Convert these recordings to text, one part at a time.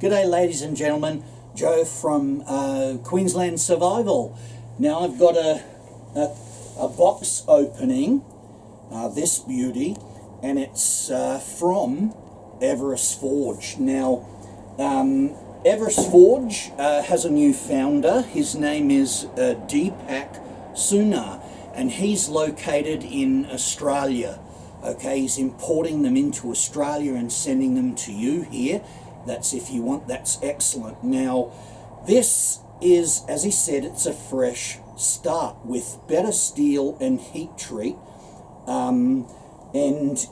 G'day ladies and gentlemen, Joe from Queensland Survival. Now I've got a box opening, this beauty, and it's from Everest Forge. Now Everest Forge has a new founder. His name is Deepak Sunar, and he's located in Australia. Okay, he's importing them into Australia and sending them to you here. That's if you want, that's excellent. Now, this is, as he said, it's a fresh start with better steel and heat treat. And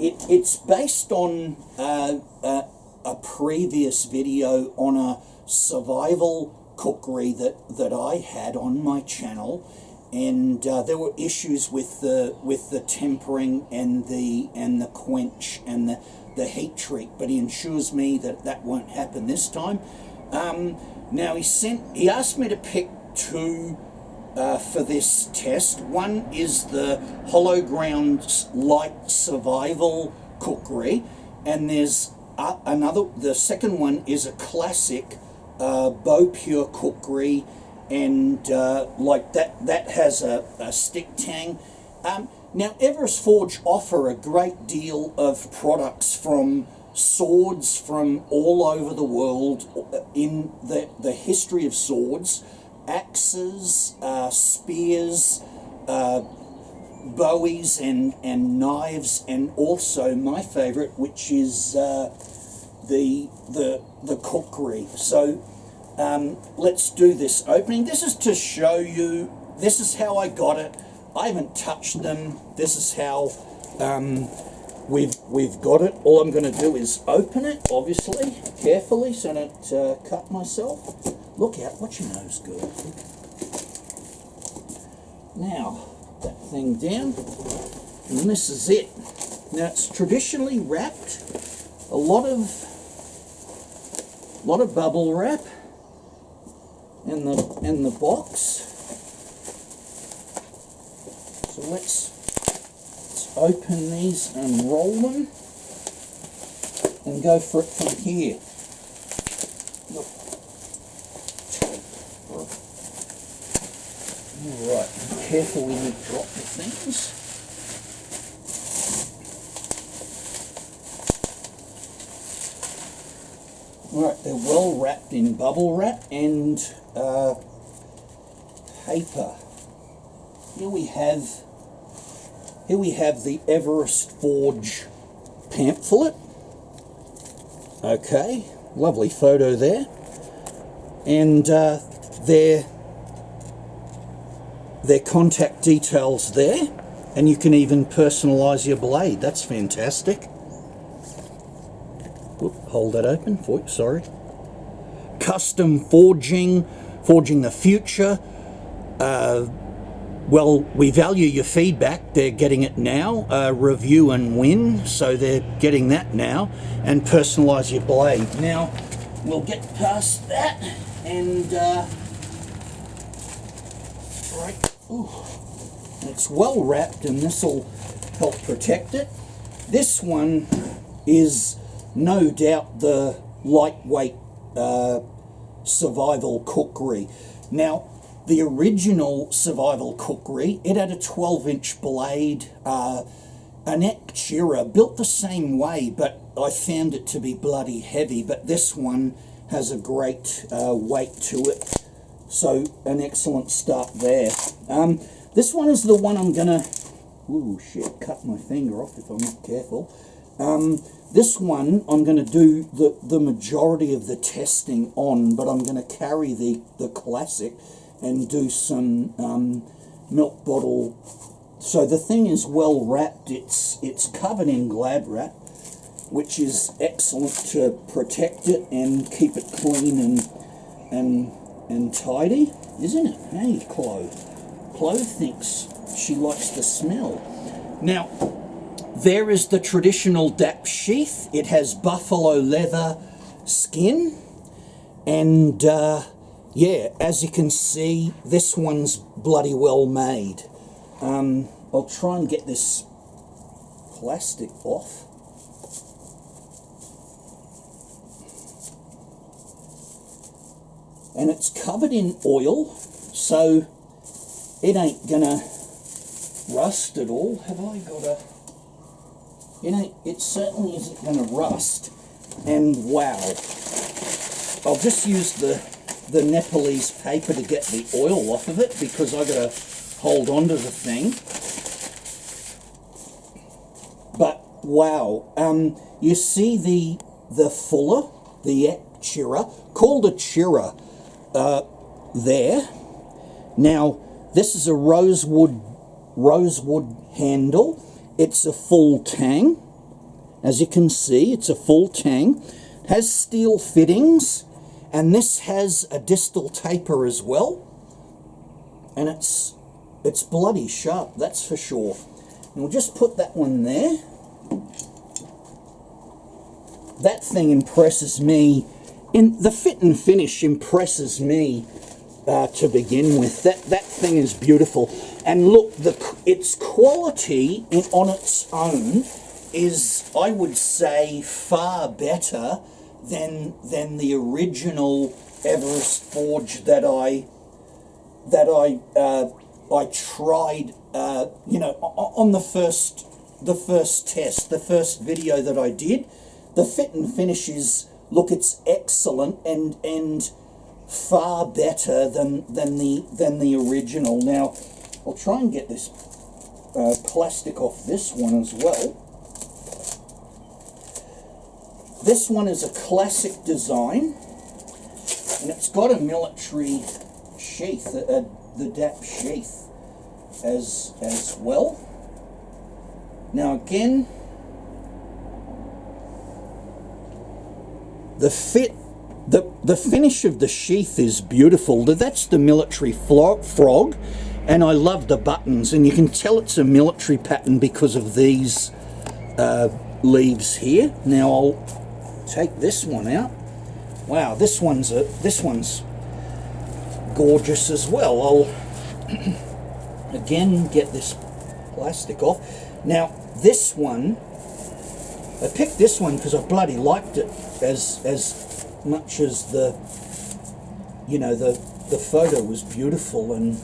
it's based on a previous video on a survival cookery that I had on my channel. And there were issues with the tempering and the quench and the heat treat, but he assures me that won't happen this time. Now he asked me to pick two for this test. One is the Hollow Ground Light Survival Cookery, and there's another. The second one is a classic Bow Pure Cookery. And like that has a stick tang. Now Everest Forge offer a great deal of products from swords from all over the world in the history of swords, axes, spears, bowies and knives, and also my favorite, which is the cookery. So let's do this opening. This is to show you, this is how I got it. I haven't touched them. This is how we've got it. All I'm going to do is open it, obviously, carefully, so I don't cut myself. Look out, watch your nose, girl. Now, that thing down, and this is it. Now, it's traditionally wrapped, a lot of bubble wrap in the box. So let's open these and roll them and go for it from here. Look. Alright, be careful when you drop the things. Alright, they're well wrapped in bubble wrap and paper. Here we have the Everest Forge pamphlet. Okay, lovely photo there. And their contact details there. And you can even personalise your blade. That's fantastic. Whoop, hold that open for you, sorry. Custom forging the future. Well, we value your feedback. They're getting it now. Review and win, so they're getting that now. And personalise your blade. Now, we'll get past that and right. Ooh, it's well wrapped, and this will help protect it. This one is no doubt the lightweight survival cookery. Now, the original survival cookery, it had a 12-inch blade, an ex-era, built the same way, but I found it to be bloody heavy. But this one has a great weight to it, so an excellent start there. This one is the one I'm gonna, ooh shit, cut my finger off if I'm not careful. This one I'm going to do the majority of the testing on, but I'm going to carry the classic and do some milk bottle. So the thing is well wrapped. It's covered in glad wrap, which is excellent to protect it and keep it clean and tidy, isn't it? Hey, Chloe. Chloe thinks she likes the smell. Now, there is the traditional DAP sheath. It has buffalo leather skin, and yeah, as you can see, this one's bloody well made. I'll try and get this plastic off. and it's covered in oil, so it ain't gonna rust at all. Have I got a... It certainly isn't gonna rust. And wow, I'll just use the Nepalese paper to get the oil off of it, because I gotta hold on to the thing. But wow, you see the fuller, the chira, called a chira, there. Now this is a rosewood handle. It's a full tang. As you can see, it's a full tang. It has steel fittings, and this has a distal taper as well. And it's bloody sharp, that's for sure. And we'll just put that one there. That thing impresses me. In the fit and finish impresses me to begin with. That thing is beautiful. And look, its quality on its own is, I would say, far better than the original Everest forge that I tried, on the first test, the first video that I did. The fit and finish is, look, it's excellent and far better than the original. Now, I'll try and get this plastic off this one as well. This one is a classic design, and it's got a military sheath, the DAP sheath as well. Now again, the finish of the sheath is beautiful. That's the military frog, and I love the buttons, and you can tell it's a military pattern because of these leaves here. Now I'll take this one out. Wow, this one's gorgeous as well. I'll again get this plastic off. Now this one, I picked this one because I bloody liked it as much as the photo was beautiful. And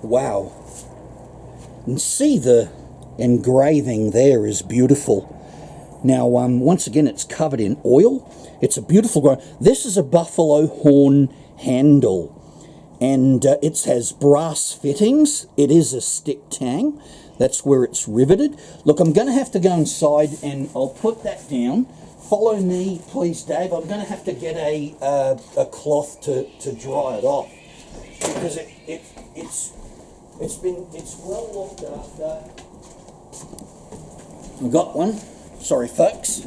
wow, and see the engraving there is beautiful. Now once again, it's covered in oil. It's a beautiful grind. This is a buffalo horn handle, and it has brass fittings. It is a stick tang. That's where it's riveted. Look, I'm going to have to go inside, and I'll put that down. Follow me, please, Dave. I'm going to have to get a cloth to dry it off, because it's well looked after. I got one. Sorry, folks.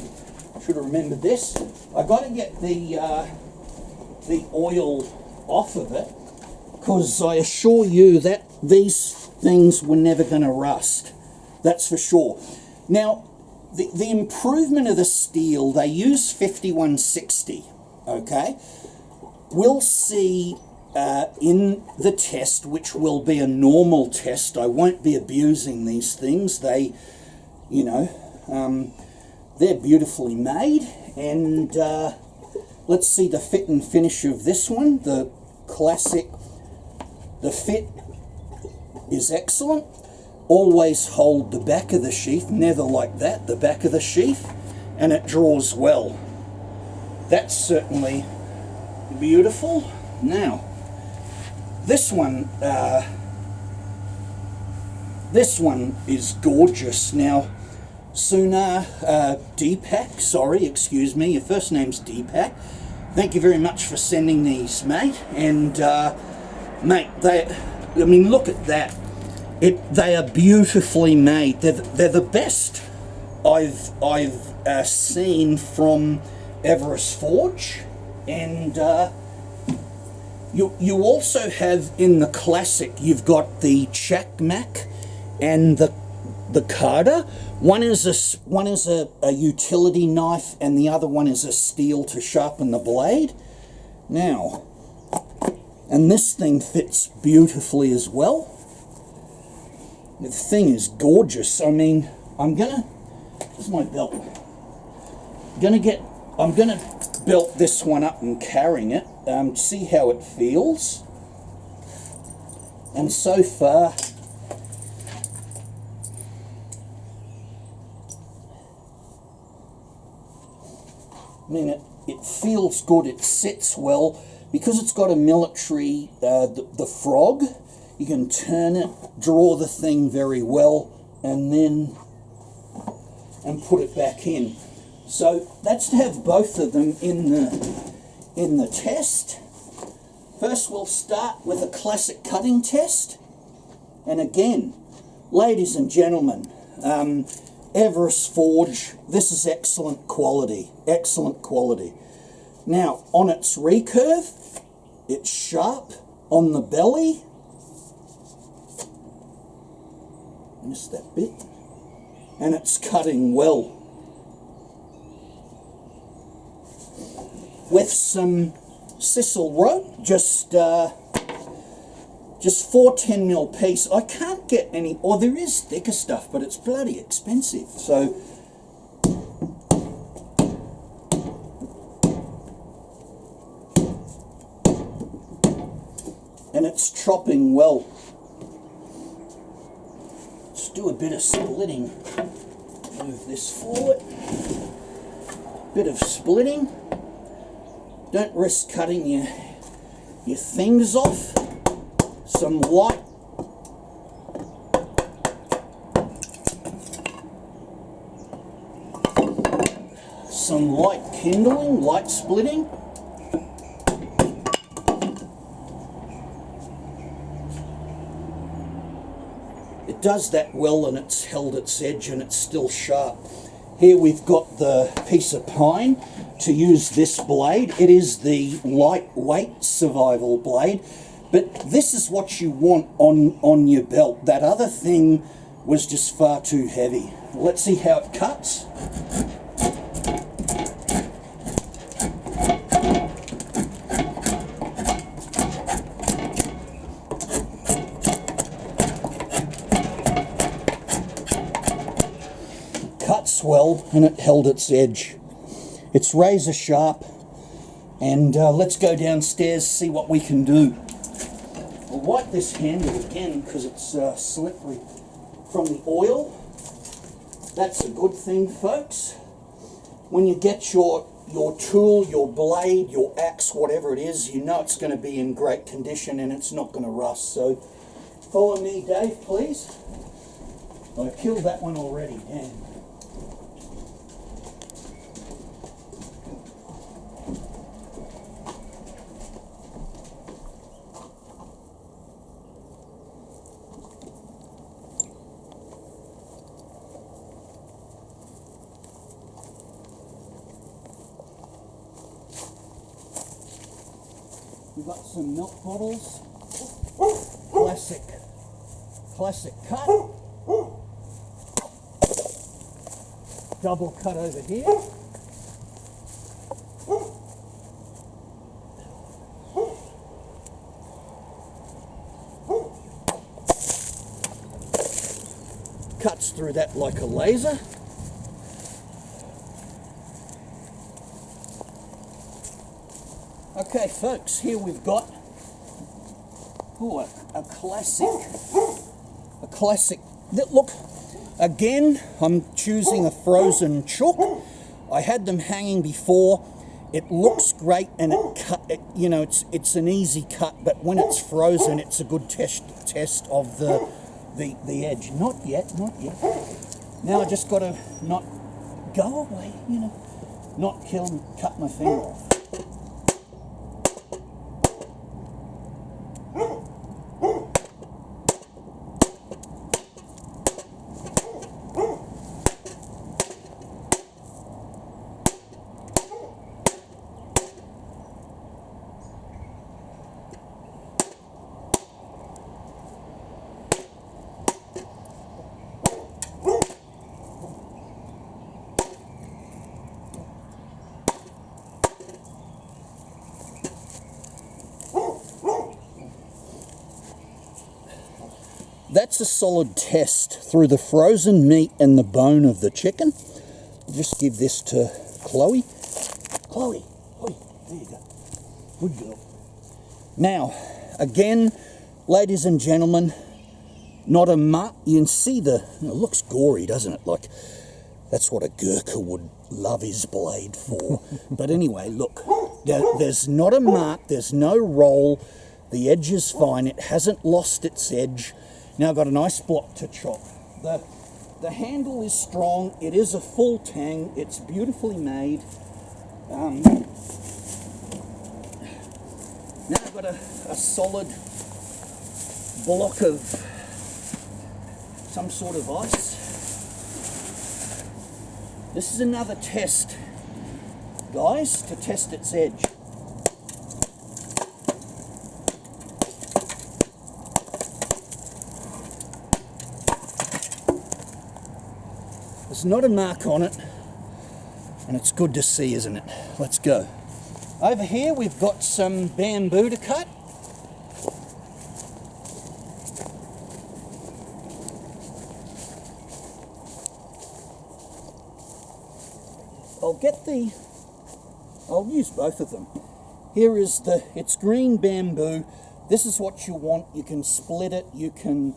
Should have remembered this. I got to get the oil off of it, because I assure you that these things were never going to rust. That's for sure. Now, the improvement of the steel, they use 5160. Okay, we'll see in the test, which will be a normal test. I won't be abusing these things. They, they're beautifully made. And let's see the fit and finish of this one. The classic, the fit is excellent. Always hold the back of the sheath, never like that, the back of the sheath, and it draws well. That's certainly beautiful. Now, this one is gorgeous. Now, Suna Deepak, sorry, excuse me, your first name's Deepak. Thank you very much for sending these, mate. And mate, look at that. They are beautifully made. They're the best I've seen from Everest Forge. And you also have in the classic, you've got the Chakmak and the Kada. One is a utility knife, and the other one is a steel to sharpen the blade. Now, and this thing fits beautifully as well. The thing is gorgeous. I mean, I'm gonna Where's my belt? I'm gonna belt this one up and carrying it. See how it feels. And so far, I mean, it feels good, it sits well. Because it's got a military, the frog, you can turn it, draw the thing very well, and put it back in. So that's to have both of them in the test. First we'll start with a classic cutting test. And again, ladies and gentlemen, Everest Forge, this is excellent quality, excellent quality. Now, on its recurve, it's sharp on the belly. Missed that bit. And it's cutting well. With some sisal rope, just 4 10mm piece. I can't get any, or there is thicker stuff, but it's bloody expensive. So and it's chopping well. Let's do a bit of splitting. Move this forward. Bit of splitting. Don't risk cutting your fingers off. Some light kindling, light splitting. It does that well, and it's held its edge and it's still sharp. Here we've got the piece of pine to use this blade. It is the lightweight survival blade, but this is what you want on your belt. That other thing was just far too heavy. Let's see how it cuts. Cuts well, and it held its edge. It's razor sharp, and let's go downstairs, see what we can do. We'll wipe this handle again because it's slippery from the oil. That's a good thing, folks. When you get your tool, your blade, your axe, whatever it is, you know it's going to be in great condition and it's not going to rust. So follow me, Dave, please. I killed that one already, damn. We've got some milk bottles, classic cut, double cut over here. Cuts through that like a laser. Okay, folks, here we've got a classic. Look, again, I'm choosing a frozen chook. I had them hanging before. It looks great, and it's an easy cut. But when it's frozen, it's a good test of the edge. Not yet. Now I just got to not go away, not cut my finger off. that's a solid test through the frozen meat and the bone of the chicken. Just give this to Chloe. Chloe, there you go. Good girl. Now, again, ladies and gentlemen, not a mutt. You can see it looks gory, doesn't it? Like, that's what a Gurkha would love his blade for. But anyway, look, there's not a mark, there's no roll, the edge is fine, it hasn't lost its edge. Now I've got a nice block to chop. The handle is strong, it is a full tang, it's beautifully made. Now I've got a solid block of some sort of ice. This is another test, guys, to test its edge. There's not a mark on it, and it's good to see, isn't it? Let's go. Over here we've got some bamboo to cut. I'll use both of them. Here is it's green bamboo. This is what you want. You can split it, you can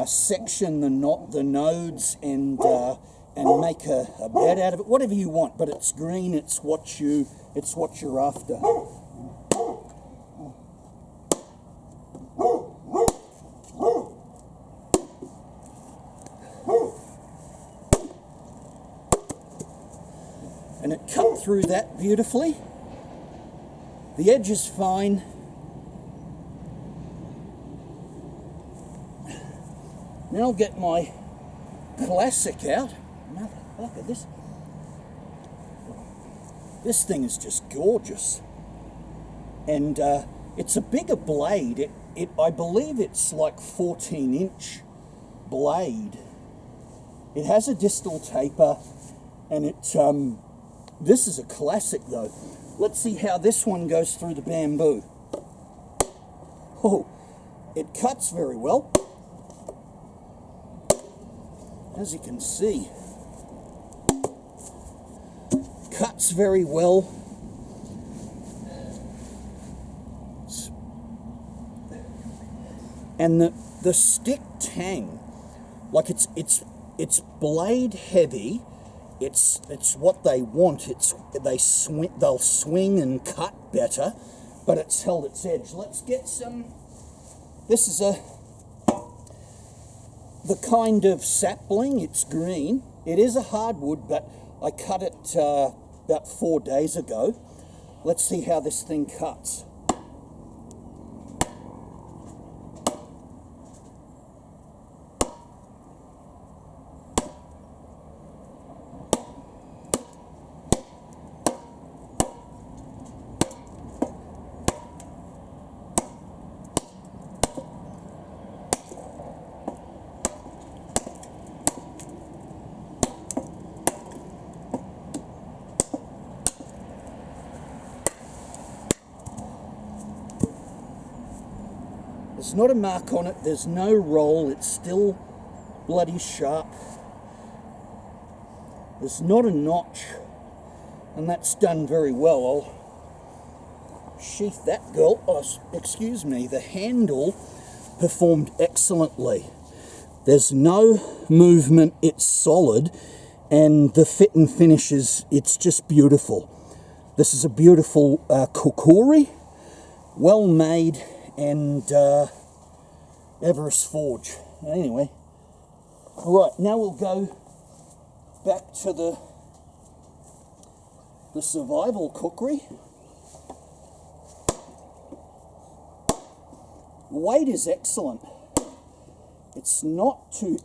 section the nodes and make a bed out of it, whatever you want, but it's green, it's what you're after. And it cut through that beautifully. The edge is fine. Now I'll get my classic out. Look at this. This thing is just gorgeous. And it's a bigger blade. I believe it's like 14-inch blade. It has a distal taper, and this is a classic though. Let's see how this one goes through the bamboo. Oh, it cuts very well. As you can see, cuts very well. And the stick tang, like it's blade heavy. It's what they want. They'll swing and cut better, but it's held its edge. Let's get some. This is the kind of sapling. It's green. It is a hardwood, but I cut it about 4 days ago. Let's see how this thing cuts. There's not a mark on it, there's no roll, it's still bloody sharp. There's not a notch, and that's done very well. I'll sheath that girl. Oh, excuse me, the handle performed excellently. There's no movement, it's solid, and the fit and finish it's just beautiful. This is a beautiful Khukuri, well made, and Everest forge. Anyway, right, now we'll go back to the survival cookery. Weight is excellent. It's not too.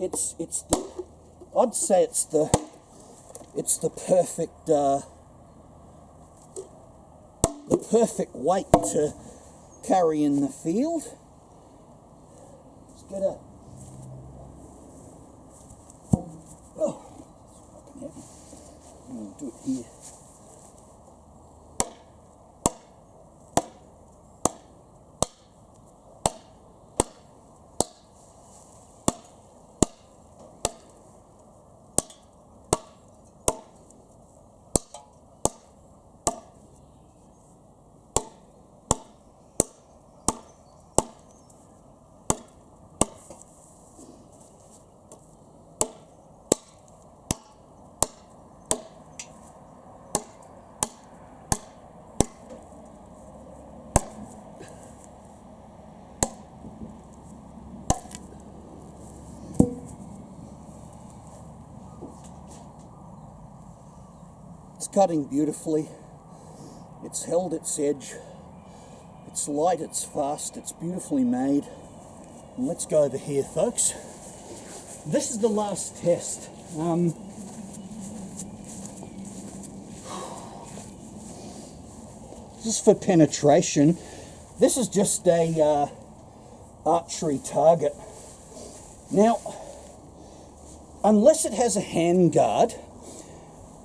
I'd say it's the perfect weight to carry in the field. Let's get a. Oh, fucking heavy. I'm going to do it here. It's cutting beautifully. It's held its edge. It's light, it's fast, it's beautifully made. And let's go over here, folks. This is the last test. This is for penetration. This is just a archery target. Now, unless it has a handguard,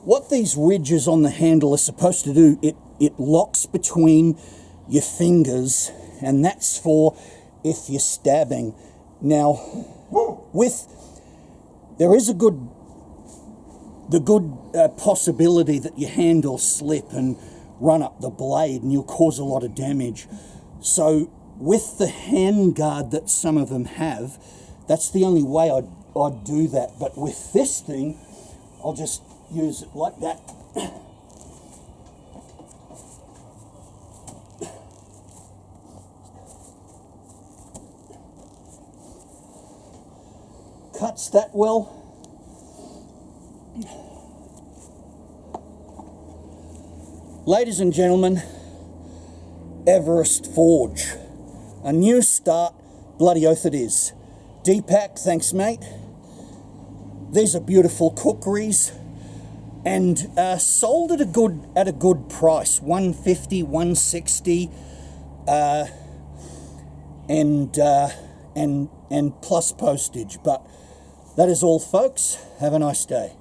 what these ridges on the handle are supposed to do, it locks between your fingers, and that's for if you're stabbing. Now, there is the good possibility that your hand will slip and run up the blade and you'll cause a lot of damage. So with the handguard that some of them have, that's the only way I'd do that. But with this thing, I'll just use it like that. Cuts that well. Ladies and gentlemen, Everest Forge. A new start, bloody oath it is. Deepak, thanks mate. These are beautiful Khukuris and sold at a good price, $150, $160, and plus postage. But that is all, folks. Have a nice day.